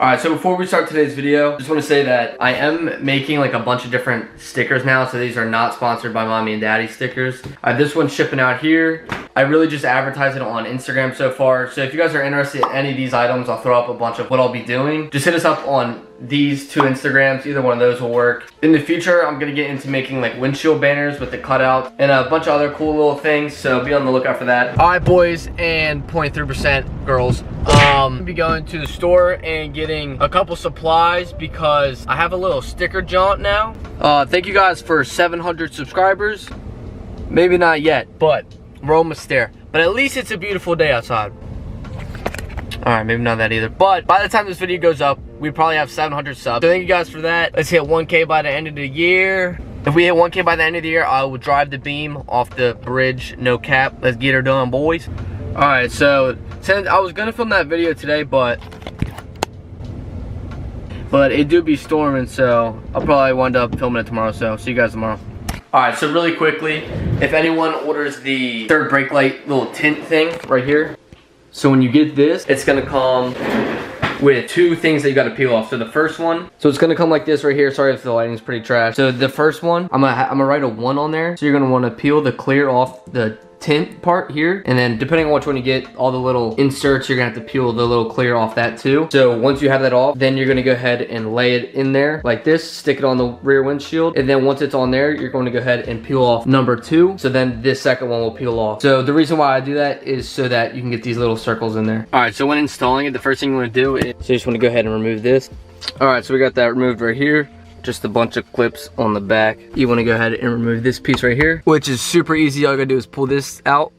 Alright, so before we start today's video, just want to say that I am making like a bunch of different stickers now, so these are not sponsored by Mommy and Daddy stickers. This one's shipping out here. I really just advertise it on Instagram so far, so if you guys are interested in any of these items, I'll throw up a bunch of what I'll be doing. Just hit us up on these two Instagrams, either one of those will work. In the future, I'm gonna get into making like windshield banners with the cutout and a bunch of other cool little things, so be on the lookout for that. Alright boys and 0.3% girls, I'll be going to the store and getting a couple supplies because I have a little sticker jaunt now. Thank you guys for 700 subscribers. Maybe not yet, but we're almost there. But at least it's a beautiful day outside. Alright, maybe not that either. But by the time this video goes up, we probably have 700 subs. So thank you guys for that. Let's hit 1K by the end of the year. If we hit 1K by the end of the year, I will drive the beam off the bridge, no cap. Let's get her done, boys. Alright, so since I was gonna film that video today, but it do be storming, so I'll probably wind up filming it tomorrow. So see you guys tomorrow. Alright, so really quickly, if anyone orders the third brake light little tint thing right here, so when you get this, it's gonna come with two things that you gotta peel off. So the first one, so it's gonna come like this right here. Sorry if the lighting's pretty trash. So the first one, I'm gonna write a 1 on there. So you're gonna wanna peel the clear off the tint part here, and then depending on which one you get, all the little inserts, you're gonna have to peel the little clear off that too. So once you have that off, then you're gonna go ahead and lay it in there like this, stick it on the rear windshield, and then once it's on there, you're going to go ahead and peel off number 2. So then this second one will peel off. So the reason why I do that is so that you can get these little circles in there. All right, so when installing it, the first thing you want to do is, so you just want to go ahead and remove this. All right, so we got that removed right here. Just a bunch of clips on the back. You want to go ahead and remove this piece right here, which is super easy. All you gotta do is pull this out,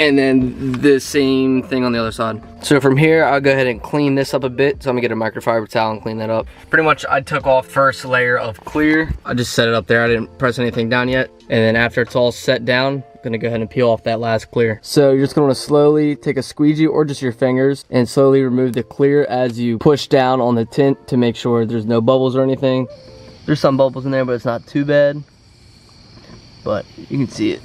and then the same thing on the other side. So from here, I'll go ahead and clean this up a bit. So I'm gonna get a microfiber towel and clean that up. Pretty much, I took off first layer of clear. I just set it up there. I didn't press anything down yet. And then after it's all set down, I'm gonna go ahead and peel off that last clear. So you're just gonna wanna slowly take a squeegee or just your fingers and slowly remove the clear as you push down on the tint to make sure there's no bubbles or anything. There's some bubbles in there, but it's not too bad. But you can see it.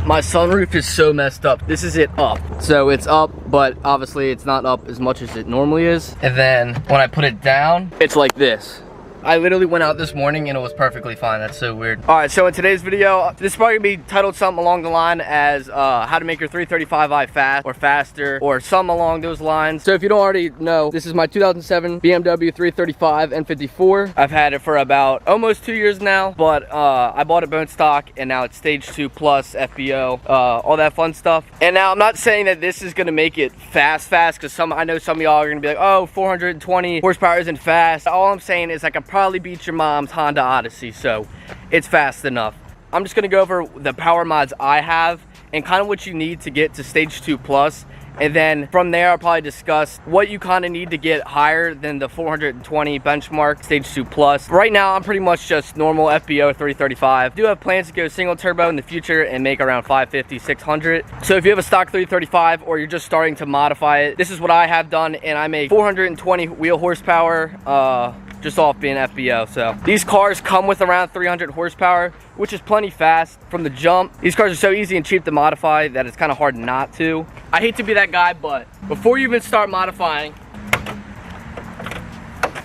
My sunroof is so messed up. This is it up. So it's up, but obviously it's not up as much as it normally is. And then when I put it down, it's like this. I literally went out this morning and it was perfectly fine. That's so weird. All right, so in today's video, this is probably gonna be titled something along the line as how to make your 335i fast or faster or something along those lines. So if you don't already know, this is my 2007 BMW 335 N54. I've had it for about almost 2 years now, but I bought it bone stock and now it's stage 2 plus FBO, all that fun stuff. And now I'm not saying that this is gonna make it fast because I know some of y'all are gonna be like, oh, 420 horsepower isn't fast. All I'm saying is I can probably beat your mom's Honda Odyssey, so it's fast enough. I'm just gonna go over the power mods I have and kind of what you need to get to stage 2 plus, and then from there I'll probably discuss what you kind of need to get higher than the 420 benchmark stage 2 plus. Right now I'm pretty much just normal FBO 335. I do have plans to go single turbo in the future and make around 550, 600. So if you have a stock 335 or you're just starting to modify it, this is what I have done, and I make 420 wheel horsepower just off being FBO. So these cars come with around 300 horsepower, which is plenty fast from the jump. These cars are so easy and cheap to modify that it's kind of hard not to. I hate to be that guy, but before you even start modifying,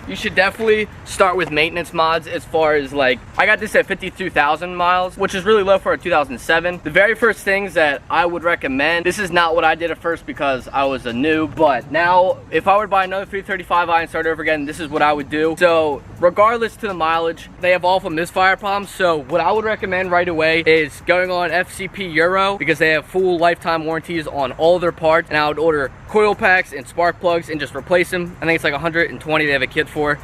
you should definitely start with maintenance mods. As far as like, I got this at 52,000 miles, which is really low for a 2007. The very first things that I would recommend, this is not what I did at first because I was a noob, but now if I were to buy another 335i and start over again, this is what I would do. So regardless to the mileage, they have awful misfire problems. So what I would recommend right away is going on FCP Euro, because they have full lifetime warranties on all their parts, and I would order coil packs and spark plugs and just replace them. I think it's like 120 they have a kit for.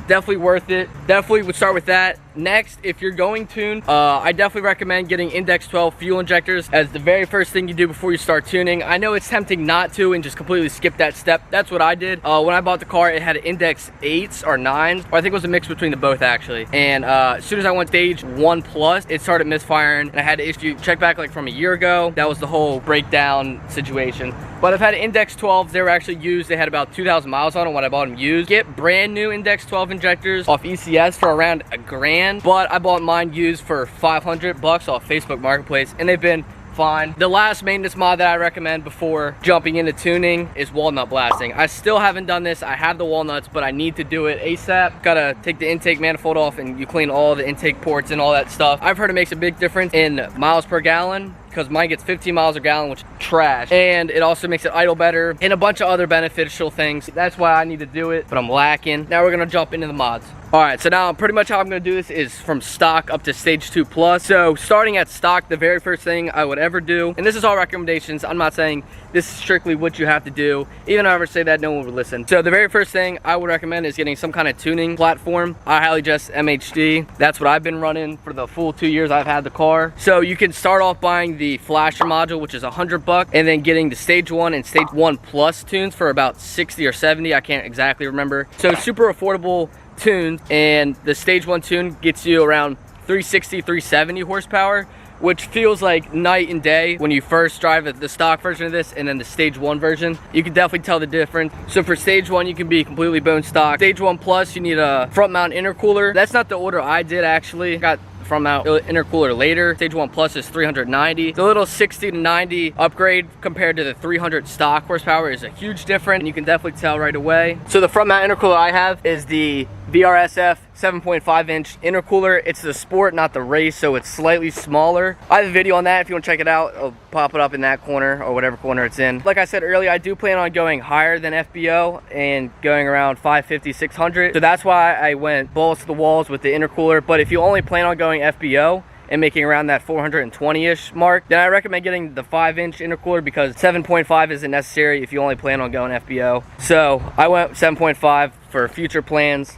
Definitely worth it. Definitely would start with that. next, if you're going tuned, I definitely recommend getting Index 12 fuel injectors as the very first thing you do before you start tuning. I know it's tempting not to and just completely skip that step. That's what I did. When I bought the car, it had Index 8s or 9s, or I think it was a mix between the both actually. And as soon as I went stage 1 plus, it started misfiring, and I had to issue check back like from a year ago. That was the whole breakdown situation. But I've had Index 12s. They were actually used. They had about 2,000 miles on them when I bought them used. Get brand new Index 12 injectors off ECS for around $1,000, but I bought mine used for 500 bucks off Facebook Marketplace, and they've been fine. The last maintenance mod that I recommend before jumping into tuning is Walnut Blasting. I still haven't done this. I have the walnuts, but I need to do it ASAP. Gotta take the intake manifold off and you clean all the intake ports and all that stuff. I've heard it makes a big difference in miles per gallon, because mine gets 15 miles a gallon, which is trash. And it also makes it idle better and a bunch of other beneficial things. That's why I need to do it, but I'm lacking. Now we're gonna jump into the mods. All right, so now pretty much how I'm gonna do this is from stock up to stage 2 plus. So starting at stock, the very first thing I would ever do, and this is all recommendations, I'm not saying this is strictly what you have to do. Even if I ever say that, no one would listen. So the very first thing I would recommend is getting some kind of tuning platform. I highly suggest MHD. That's what I've been running for the full 2 years I've had the car. So you can start off buying the flasher module, which is $100, and then getting the stage 1 and stage 1 plus tunes for about 60 or 70. I can't exactly remember. So super affordable tunes, and the stage 1 tune gets you around 360, 370 horsepower, which feels like night and day when you first drive the stock version of this and then the stage 1 version. You can definitely tell the difference. So for stage 1, you can be completely bone stock. Stage 1 plus, you need a front mount intercooler. That's not the order I did actually. Got front mount intercooler later. Stage 1 plus is 390. The little 60 to 90 upgrade compared to the 300 stock horsepower is a huge difference, and you can definitely tell right away. So the front mount intercooler I have is the VRSF 7.5 inch intercooler. It's the sport, not the race, so it's slightly smaller. I have a video on that if you want to check it out. I'll pop it up in that corner or whatever corner it's in. Like I said earlier, I do plan on going higher than FBO and going around 550, 600. So that's why I went balls to the walls with the intercooler. But if you only plan on going FBO and making around that 420-ish mark, then I recommend getting the 5-inch intercooler, because 7.5 isn't necessary if you only plan on going FBO. So I went 7.5 for future plans.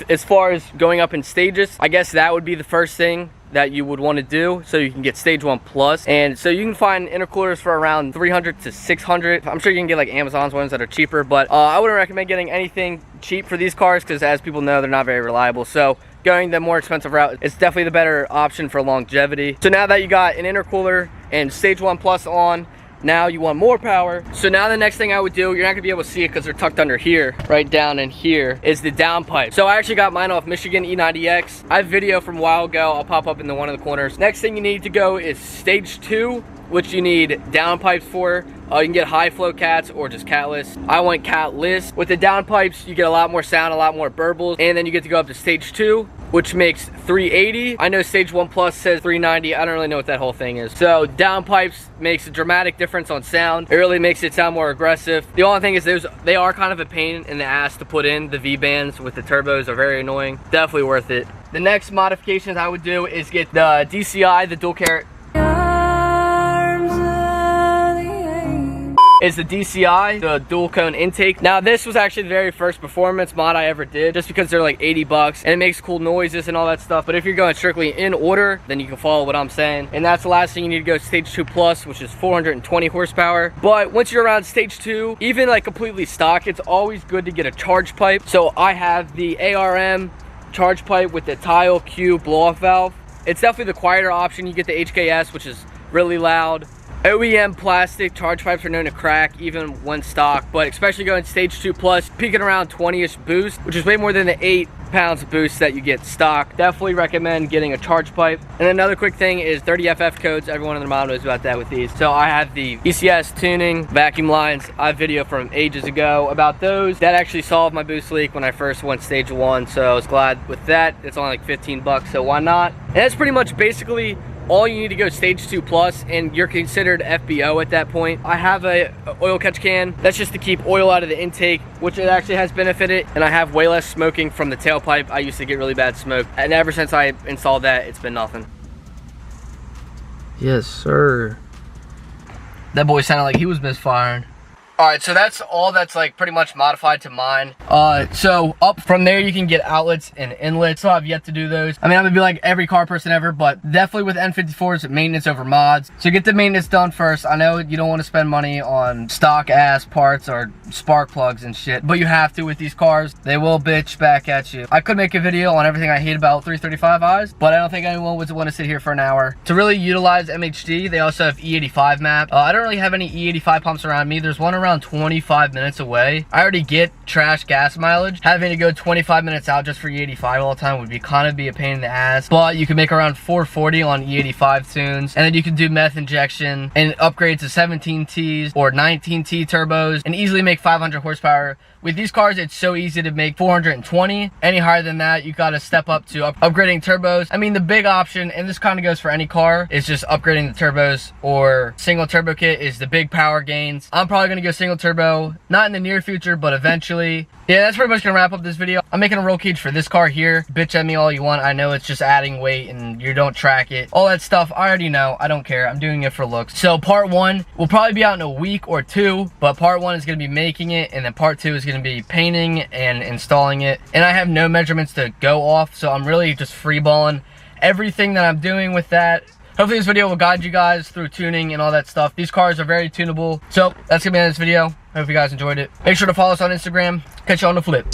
As far as going up in stages, I guess that would be the first thing that you would want to do, so you can get stage 1 plus. And so you can find intercoolers for around 300 to 600. I'm sure you can get like Amazon's ones that are cheaper, but I wouldn't recommend getting anything cheap for these cars, because as people know, they're not very reliable. So going the more expensive route is definitely the better option for longevity. So now that you got an intercooler and stage 1 plus on, now you want more power. So now the next thing I would do, you're not gonna be able to see it because they're tucked under here, right down in here, is the downpipe. So I actually got mine off Michigan E90X. I have a video from a while ago. I'll pop up in one of the corners. Next thing you need to go is stage 2, which you need downpipes for. You can get high flow cats or just catless. I went catless. With the downpipes, you get a lot more sound, a lot more burbles, and then you get to go up to stage 2, which makes 380. I know stage 1 plus says 390. I don't really know what that whole thing is. So downpipes makes a dramatic difference on sound. It really makes it sound more aggressive. The only thing is they are kind of a pain in the ass to put in. The V-bands with the turbos are very annoying. Definitely worth it. The next modifications I would do is get the DCI, the dual carrot. Is the DCI, the dual cone intake. Now this was actually the very first performance mod I ever did, just because they're like 80 bucks and it makes cool noises and all that stuff. But if you're going strictly in order, then you can follow what I'm saying. And that's the last thing you need to go stage 2 plus, which is 420 horsepower. But once you're around stage 2, even like completely stock, it's always good to get a charge pipe. So I have the ARM charge pipe with the tile Q blow-off valve. It's definitely the quieter option. You get the HKS, which is really loud. OEM plastic charge pipes are known to crack even when stock, but especially going stage 2 plus, peaking around 20-ish boost, which is way more than the 8 pounds of boost that you get stock. Definitely recommend getting a charge pipe. And another quick thing is 30FF codes. Everyone in the mom knows about that with these. So I have the ECS tuning vacuum lines. I have a video from ages ago about those. That actually solved my boost leak when I first went stage 1, so I was glad with that. It's only like 15 bucks, so why not? And that's pretty much basically all you need to go stage 2 plus, and you're considered FBO at that point. I have a oil catch can. That's just to keep oil out of the intake, which it actually has benefited. And I have way less smoking from the tailpipe. I used to get really bad smoke, and ever since I installed that, it's been nothing. Yes, sir. That boy sounded like he was misfiring. Alright, so that's all that's like pretty much modified to mine. So up from there you can get outlets and inlets. So I've yet to do those. I mean, I'm gonna be like every car person ever, but definitely with N54s, maintenance over mods. So get the maintenance done first. I know you don't want to spend money on stock ass parts or spark plugs and shit, but you have to with these cars. They will bitch back at you. I could make a video on everything I hate about 335i's, but I don't think anyone would want to sit here for an hour. To really utilize MHD, they also have E85 map. I don't really have any E85 pumps around me. There's one around 25 minutes away. I already get trash gas mileage. Having to go 25 minutes out just for E85 all the time would be kind of a pain in the ass, but you can make around 440 on E85 tunes, and then you can do meth injection and upgrade to 17Ts or 19T turbos and easily make 500 horsepower. With these cars, it's so easy to make 420. Any higher than that, you got to step up to upgrading turbos. I mean, the big option, and this kind of goes for any car, is just upgrading the turbos, or single turbo kit is the big power gains. I'm probably going to go single turbo, not in the near future, but eventually. Yeah, that's pretty much going to wrap up this video. I'm making a roll cage for this car here. Bitch at me all you want. I know it's just adding weight and you don't track it. All that stuff, I already know. I don't care. I'm doing it for looks. So part 1 will probably be out in a week or 2, but part 1 is going to be making it, and then part 2 is going to be painting and installing it. And I have no measurements to go off, so I'm really just freeballing everything that I'm doing with that. Hopefully this video will guide you guys through tuning and all that stuff. These cars are very tunable. So that's gonna be the end of this video. Hope you guys enjoyed it. Make sure to follow us on Instagram. Catch you on the flip.